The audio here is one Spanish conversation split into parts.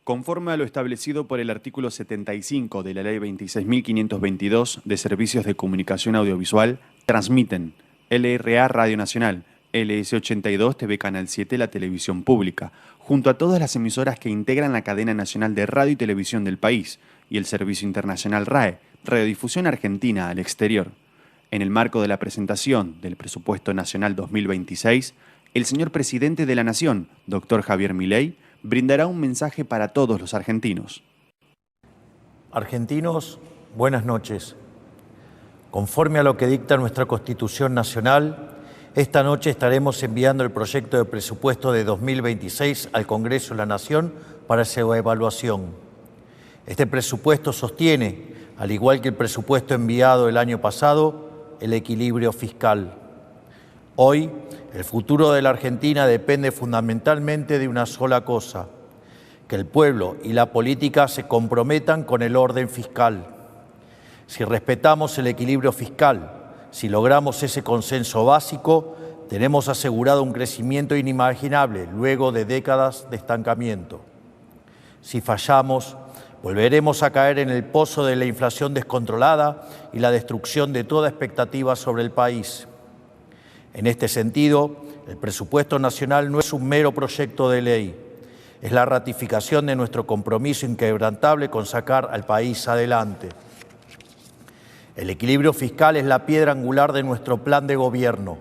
Conforme a lo establecido por el artículo 75 de la Ley 26.522 de Servicios de Comunicación Audiovisual, transmiten LRA Radio Nacional, LS82 TV Canal 7, la televisión pública, junto a todas las emisoras que integran la cadena nacional de radio y televisión del país, y el servicio internacional RAE, Radiodifusión Argentina al exterior. En el marco de la presentación del Presupuesto Nacional 2026, el señor Presidente de la Nación, Dr. Javier Milei, brindará un mensaje para todos los argentinos. Argentinos, buenas noches. Conforme a lo que dicta nuestra Constitución Nacional, esta noche estaremos enviando el proyecto de presupuesto de 2026 al Congreso de la Nación para su evaluación. Este presupuesto sostiene, al igual que el presupuesto enviado el año pasado, el equilibrio fiscal. Hoy, el futuro de la Argentina depende fundamentalmente de una sola cosa: que el pueblo y la política se comprometan con el orden fiscal. Si respetamos el equilibrio fiscal, si logramos ese consenso básico, tenemos asegurado un crecimiento inimaginable luego de décadas de estancamiento. Si fallamos, volveremos a caer en el pozo de la inflación descontrolada y la destrucción de toda expectativa sobre el país. En este sentido, el presupuesto nacional no es un mero proyecto de ley, es la ratificación de nuestro compromiso inquebrantable con sacar al país adelante. El equilibrio fiscal es la piedra angular de nuestro plan de gobierno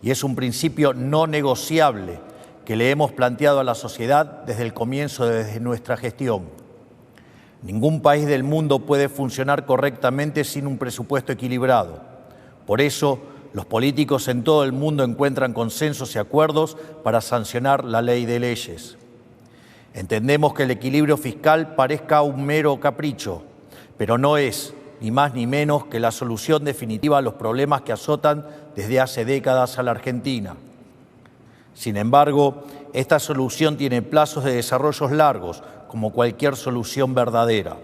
y es un principio no negociable que le hemos planteado a la sociedad desde el comienzo de nuestra gestión. Ningún país del mundo puede funcionar correctamente sin un presupuesto equilibrado. Por eso, los políticos en todo el mundo encuentran consensos y acuerdos para sancionar la ley de leyes. Entendemos que el equilibrio fiscal parezca un mero capricho, pero no es, ni más ni menos, que la solución definitiva a los problemas que azotan desde hace décadas a la Argentina. Sin embargo, esta solución tiene plazos de desarrollo largos, como cualquier solución verdadera.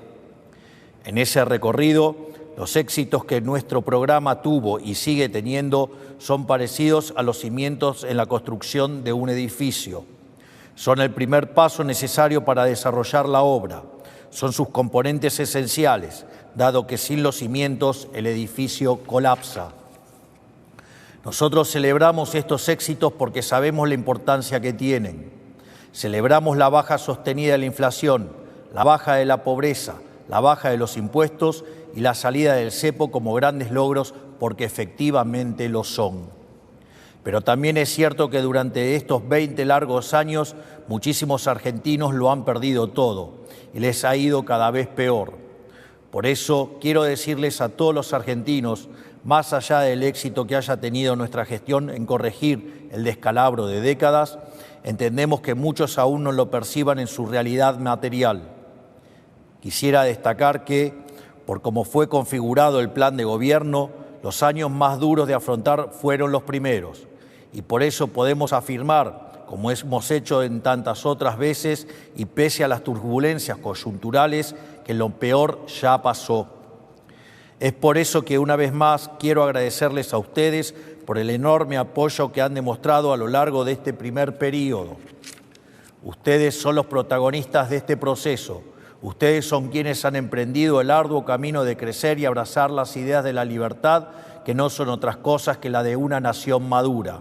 En ese recorrido, los éxitos que nuestro programa tuvo y sigue teniendo son parecidos a los cimientos en la construcción de un edificio. Son el primer paso necesario para desarrollar la obra. Son sus componentes esenciales, dado que sin los cimientos el edificio colapsa. Nosotros celebramos estos éxitos porque sabemos la importancia que tienen. Celebramos la baja sostenida de la inflación, la baja de la pobreza, la baja de los impuestos y la salida del cepo como grandes logros porque efectivamente lo son. Pero también es cierto que durante estos 20 largos años muchísimos argentinos lo han perdido todo y les ha ido cada vez peor. Por eso quiero decirles a todos los argentinos, más allá del éxito que haya tenido nuestra gestión en corregir el descalabro de décadas, entendemos que muchos aún no lo perciban en su realidad material. Quisiera destacar que, por cómo fue configurado el plan de gobierno, los años más duros de afrontar fueron los primeros. Y por eso podemos afirmar, como hemos hecho en tantas otras veces, y pese a las turbulencias coyunturales, que lo peor ya pasó. Es por eso que una vez más quiero agradecerles a ustedes por el enorme apoyo que han demostrado a lo largo de este primer periodo. Ustedes son los protagonistas de este proceso. Ustedes son quienes han emprendido el arduo camino de crecer y abrazar las ideas de la libertad, que no son otras cosas que la de una nación madura.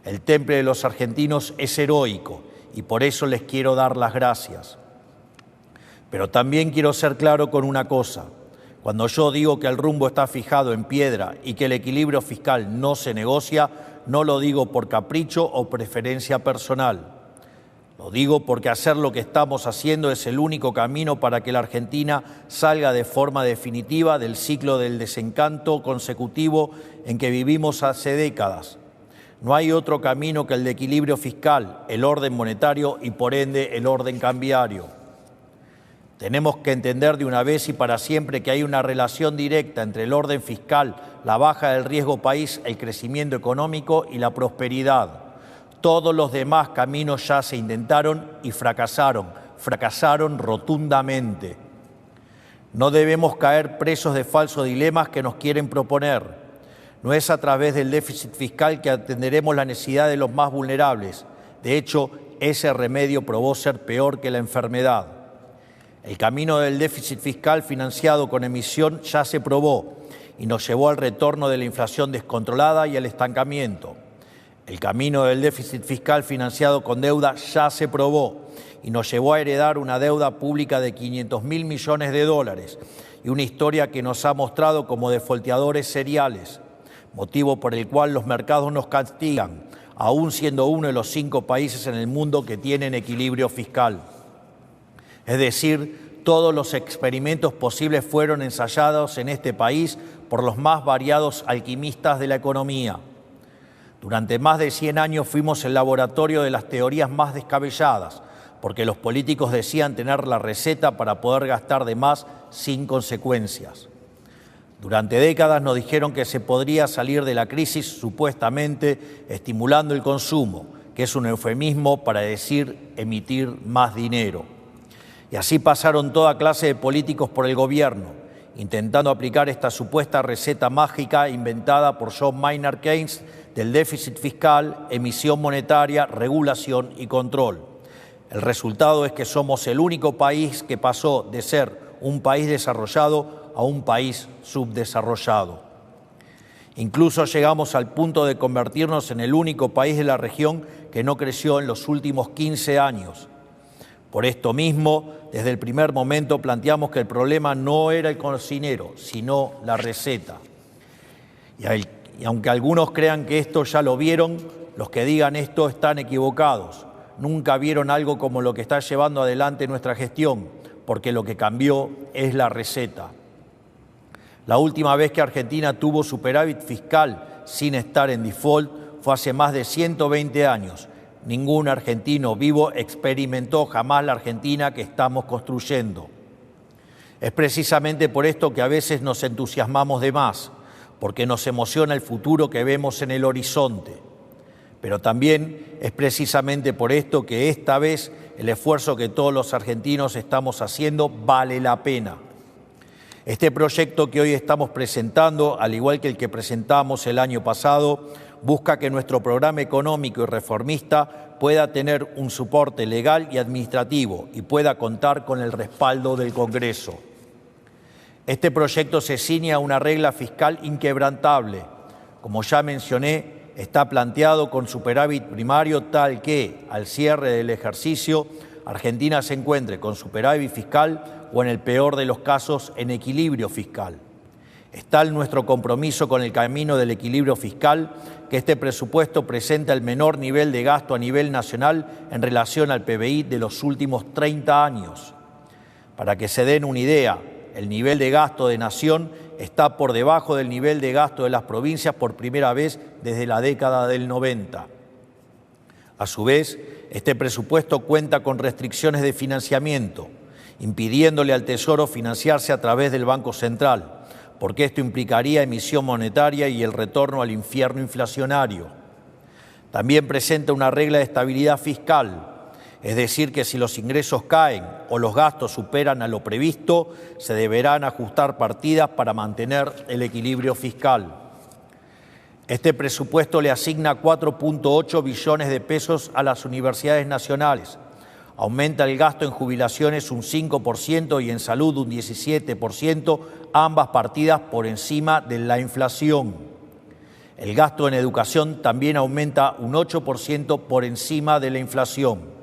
El temple de los argentinos es heroico y por eso les quiero dar las gracias. Pero también quiero ser claro con una cosa. Cuando yo digo que el rumbo está fijado en piedra y que el equilibrio fiscal no se negocia, no lo digo por capricho o preferencia personal. Lo digo porque hacer lo que estamos haciendo es el único camino para que la Argentina salga de forma definitiva del ciclo del desencanto consecutivo en que vivimos hace décadas. No hay otro camino que el de equilibrio fiscal, el orden monetario y por ende el orden cambiario. Tenemos que entender de una vez y para siempre que hay una relación directa entre el orden fiscal, la baja del riesgo país, el crecimiento económico y la prosperidad. Todos los demás caminos ya se intentaron y fracasaron rotundamente. No debemos caer presos de falsos dilemas que nos quieren proponer. No es a través del déficit fiscal que atenderemos la necesidad de los más vulnerables. De hecho, ese remedio probó ser peor que la enfermedad. El camino del déficit fiscal financiado con emisión ya se probó y nos llevó al retorno de la inflación descontrolada y al estancamiento. El camino del déficit fiscal financiado con deuda ya se probó y nos llevó a heredar una deuda pública de 500.000 millones de dólares y una historia que nos ha mostrado como defolteadores seriales, motivo por el cual los mercados nos castigan, aún siendo uno de los 5 países en el mundo que tienen equilibrio fiscal. Es decir, todos los experimentos posibles fueron ensayados en este país por los más variados alquimistas de la economía. Durante más de 100 años fuimos el laboratorio de las teorías más descabelladas, porque los políticos decían tener la receta para poder gastar de más sin consecuencias. Durante décadas nos dijeron que se podría salir de la crisis supuestamente estimulando el consumo, que es un eufemismo para decir emitir más dinero. Y así pasaron toda clase de políticos por el gobierno, intentando aplicar esta supuesta receta mágica inventada por John Maynard Keynes del déficit fiscal, emisión monetaria, regulación y control. El resultado es que somos el único país que pasó de ser un país desarrollado a un país subdesarrollado. Incluso llegamos al punto de convertirnos en el único país de la región que no creció en los últimos 15 años. Por esto mismo, desde el primer momento planteamos que el problema no era el cocinero, sino la receta. Y aunque algunos crean que esto ya lo vieron, los que digan esto están equivocados. Nunca vieron algo como lo que está llevando adelante nuestra gestión, porque lo que cambió es la receta. La última vez que Argentina tuvo superávit fiscal sin estar en default fue hace más de 120 años. Ningún argentino vivo experimentó jamás la Argentina que estamos construyendo. Es precisamente por esto que a veces nos entusiasmamos de más, porque nos emociona el futuro que vemos en el horizonte. Pero también es precisamente por esto que esta vez el esfuerzo que todos los argentinos estamos haciendo vale la pena. Este proyecto que hoy estamos presentando, al igual que el que presentamos el año pasado, busca que nuestro programa económico y reformista pueda tener un soporte legal y administrativo y pueda contar con el respaldo del Congreso. Este proyecto se ciñe a una regla fiscal inquebrantable. Como ya mencioné, está planteado con superávit primario tal que, al cierre del ejercicio, Argentina se encuentre con superávit fiscal o, en el peor de los casos, en equilibrio fiscal. Es tal nuestro compromiso con el camino del equilibrio fiscal que este presupuesto presenta el menor nivel de gasto a nivel nacional en relación al PBI de los últimos 30 años. Para que se den una idea, el nivel de gasto de nación está por debajo del nivel de gasto de las provincias por primera vez desde la década del 90. A su vez, este presupuesto cuenta con restricciones de financiamiento, impidiéndole al Tesoro financiarse a través del Banco Central, porque esto implicaría emisión monetaria y el retorno al infierno inflacionario. También presenta una regla de estabilidad fiscal, es decir, que si los ingresos caen o los gastos superan a lo previsto, se deberán ajustar partidas para mantener el equilibrio fiscal. Este presupuesto le asigna 4.8 billones de pesos a las universidades nacionales, aumenta el gasto en jubilaciones un 5% y en salud un 17%, ambas partidas por encima de la inflación. El gasto en educación también aumenta un 8% por encima de la inflación.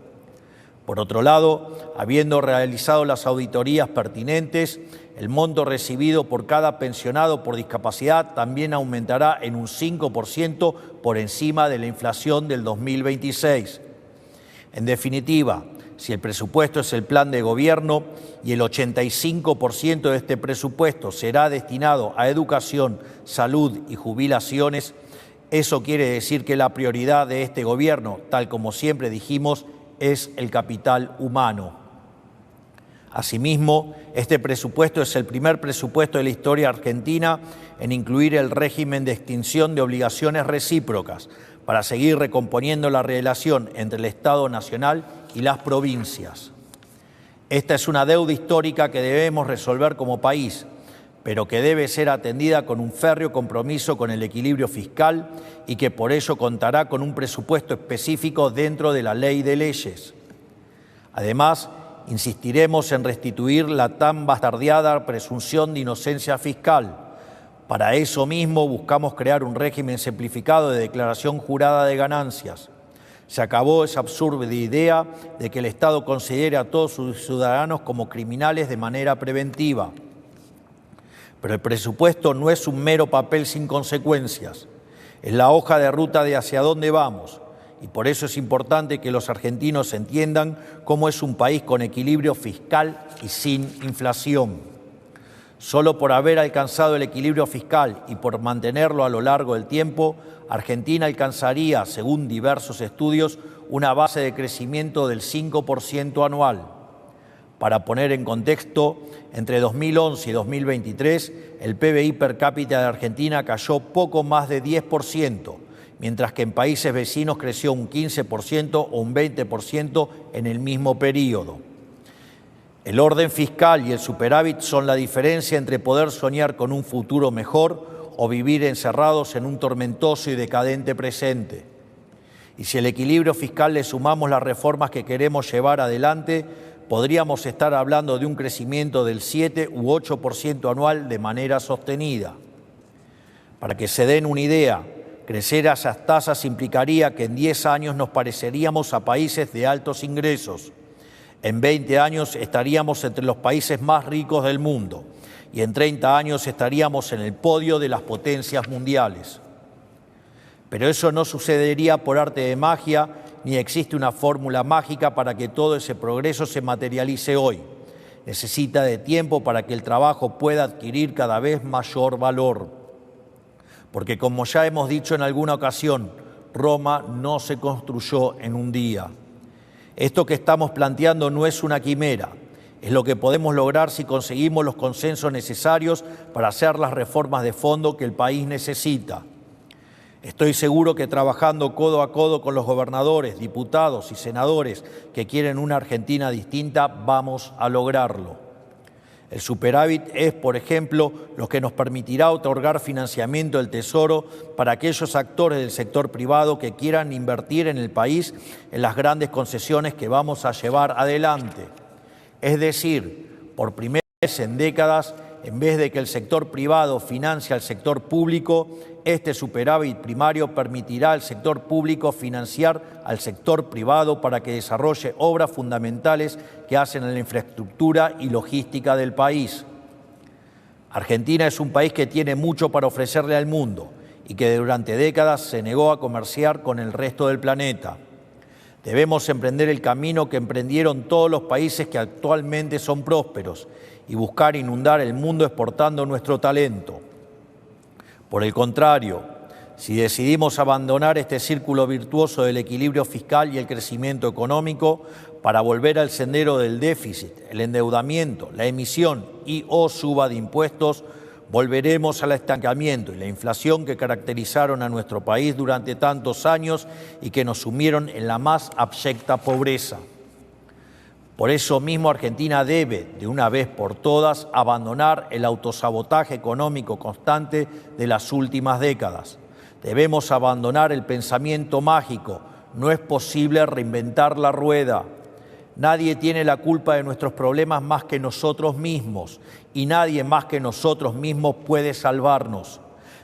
Por otro lado, habiendo realizado las auditorías pertinentes, el monto recibido por cada pensionado por discapacidad también aumentará en un 5% por encima de la inflación del 2026. En definitiva, si el presupuesto es el plan de gobierno y el 85% de este presupuesto será destinado a educación, salud y jubilaciones, eso quiere decir que la prioridad de este gobierno, tal como siempre dijimos, es el capital humano. Asimismo, este presupuesto es el primer presupuesto de la historia argentina en incluir el régimen de extinción de obligaciones recíprocas para seguir recomponiendo la relación entre el Estado Nacional y las provincias. Esta es una deuda histórica que debemos resolver como país, pero que debe ser atendida con un férreo compromiso con el equilibrio fiscal y que por ello contará con un presupuesto específico dentro de la ley de leyes. Además, insistiremos en restituir la tan bastardeada presunción de inocencia fiscal. Para eso mismo buscamos crear un régimen simplificado de declaración jurada de ganancias. Se acabó esa absurda idea de que el Estado considere a todos sus ciudadanos como criminales de manera preventiva. Pero el presupuesto no es un mero papel sin consecuencias, es la hoja de ruta de hacia dónde vamos, y por eso es importante que los argentinos entiendan cómo es un país con equilibrio fiscal y sin inflación. Solo por haber alcanzado el equilibrio fiscal y por mantenerlo a lo largo del tiempo, Argentina alcanzaría, según diversos estudios, una base de crecimiento del 5% anual. Para poner en contexto, entre 2011 y 2023, el PBI per cápita de Argentina cayó poco más de 10%, mientras que en países vecinos creció un 15% o un 20% en el mismo periodo. El orden fiscal y el superávit son la diferencia entre poder soñar con un futuro mejor o vivir encerrados en un tormentoso y decadente presente. Y si al equilibrio fiscal le sumamos las reformas que queremos llevar adelante, podríamos estar hablando de un crecimiento del 7 u 8% anual de manera sostenida. Para que se den una idea, crecer a esas tasas implicaría que en 10 años nos pareceríamos a países de altos ingresos. En 20 años estaríamos entre los países más ricos del mundo y en 30 años estaríamos en el podio de las potencias mundiales. Pero eso no sucedería por arte de magia, ni existe una fórmula mágica para que todo ese progreso se materialice hoy. Necesita de tiempo para que el trabajo pueda adquirir cada vez mayor valor. Porque como ya hemos dicho en alguna ocasión, Roma no se construyó en un día. Esto que estamos planteando no es una quimera, es lo que podemos lograr si conseguimos los consensos necesarios para hacer las reformas de fondo que el país necesita. Estoy seguro que trabajando codo a codo con los gobernadores, diputados y senadores que quieren una Argentina distinta, vamos a lograrlo. El superávit es, por ejemplo, lo que nos permitirá otorgar financiamiento del Tesoro para aquellos actores del sector privado que quieran invertir en el país en las grandes concesiones que vamos a llevar adelante. Es decir, por primera vez en décadas, en vez de que el sector privado financie al sector público, este superávit primario permitirá al sector público financiar al sector privado para que desarrolle obras fundamentales que hacen a la infraestructura y logística del país. Argentina es un país que tiene mucho para ofrecerle al mundo y que durante décadas se negó a comerciar con el resto del planeta. Debemos emprender el camino que emprendieron todos los países que actualmente son prósperos y buscar inundar el mundo exportando nuestro talento. Por el contrario, si decidimos abandonar este círculo virtuoso del equilibrio fiscal y el crecimiento económico para volver al sendero del déficit, el endeudamiento, la emisión y o suba de impuestos, volveremos al estancamiento y la inflación que caracterizaron a nuestro país durante tantos años y que nos sumieron en la más abyecta pobreza. Por eso mismo Argentina debe, de una vez por todas, abandonar el autosabotaje económico constante de las últimas décadas. Debemos abandonar el pensamiento mágico. No es posible reinventar la rueda. Nadie tiene la culpa de nuestros problemas más que nosotros mismos y nadie más que nosotros mismos puede salvarnos.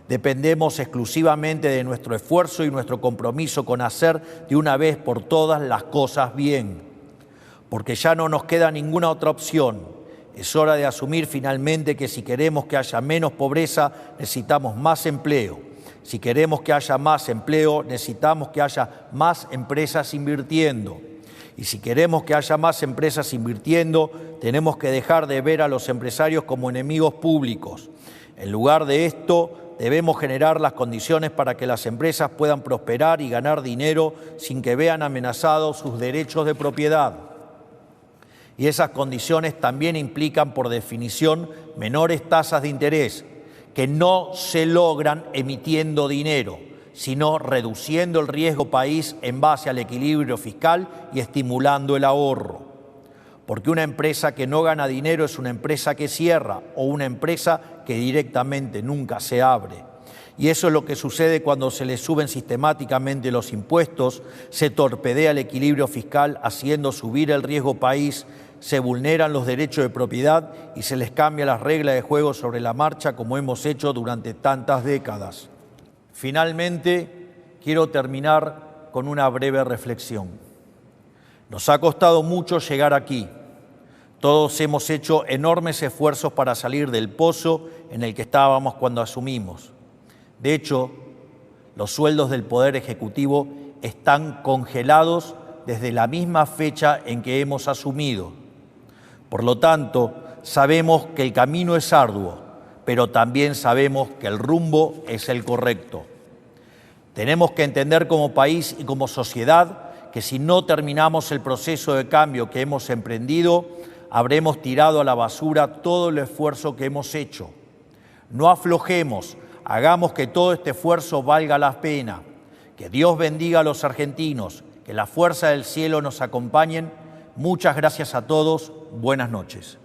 Dependemos exclusivamente de nuestro esfuerzo y nuestro compromiso con hacer de una vez por todas las cosas bien. Porque ya no nos queda ninguna otra opción. Es hora de asumir finalmente que si queremos que haya menos pobreza, necesitamos más empleo. Si queremos que haya más empleo, necesitamos que haya más empresas invirtiendo. Y si queremos que haya más empresas invirtiendo, tenemos que dejar de ver a los empresarios como enemigos públicos. En lugar de esto, debemos generar las condiciones para que las empresas puedan prosperar y ganar dinero sin que vean amenazados sus derechos de propiedad. Y esas condiciones también implican, por definición, menores tasas de interés, que no se logran emitiendo dinero, sino reduciendo el riesgo país en base al equilibrio fiscal y estimulando el ahorro. porque una empresa que no gana dinero es una empresa que cierra o una empresa que directamente nunca se abre. Y eso es lo que sucede cuando se le suben sistemáticamente los impuestos, se torpedea el equilibrio fiscal haciendo subir el riesgo país, se vulneran los derechos de propiedad y se les cambia las reglas de juego sobre la marcha como hemos hecho durante tantas décadas. Finalmente, quiero terminar con una breve reflexión. Nos ha costado mucho llegar aquí. Todos hemos hecho enormes esfuerzos para salir del pozo en el que estábamos cuando asumimos. De hecho, los sueldos del Poder Ejecutivo están congelados desde la misma fecha en que hemos asumido. Por lo tanto, sabemos que el camino es arduo, pero también sabemos que el rumbo es el correcto. Tenemos que entender como país y como sociedad que si no terminamos el proceso de cambio que hemos emprendido, habremos tirado a la basura todo el esfuerzo que hemos hecho. No aflojemos. Hagamos que todo este esfuerzo valga la pena. Que Dios bendiga a los argentinos, que la fuerza del cielo nos acompañen. Muchas gracias a todos. Buenas noches.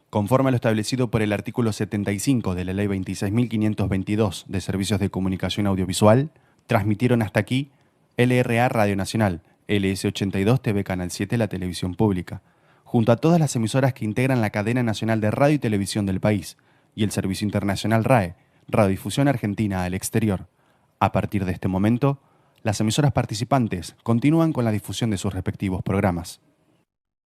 Conforme a lo establecido por el artículo 75 de la Ley 26.522 de Servicios de Comunicación Audiovisual, transmitieron hasta aquí LRA Radio Nacional, LS82 TV Canal 7, la televisión pública, junto a todas las emisoras que integran la cadena nacional de radio y televisión del país, y el servicio internacional RAE, Radiodifusión Argentina al Exterior. A partir de este momento, las emisoras participantes continúan con la difusión de sus respectivos programas.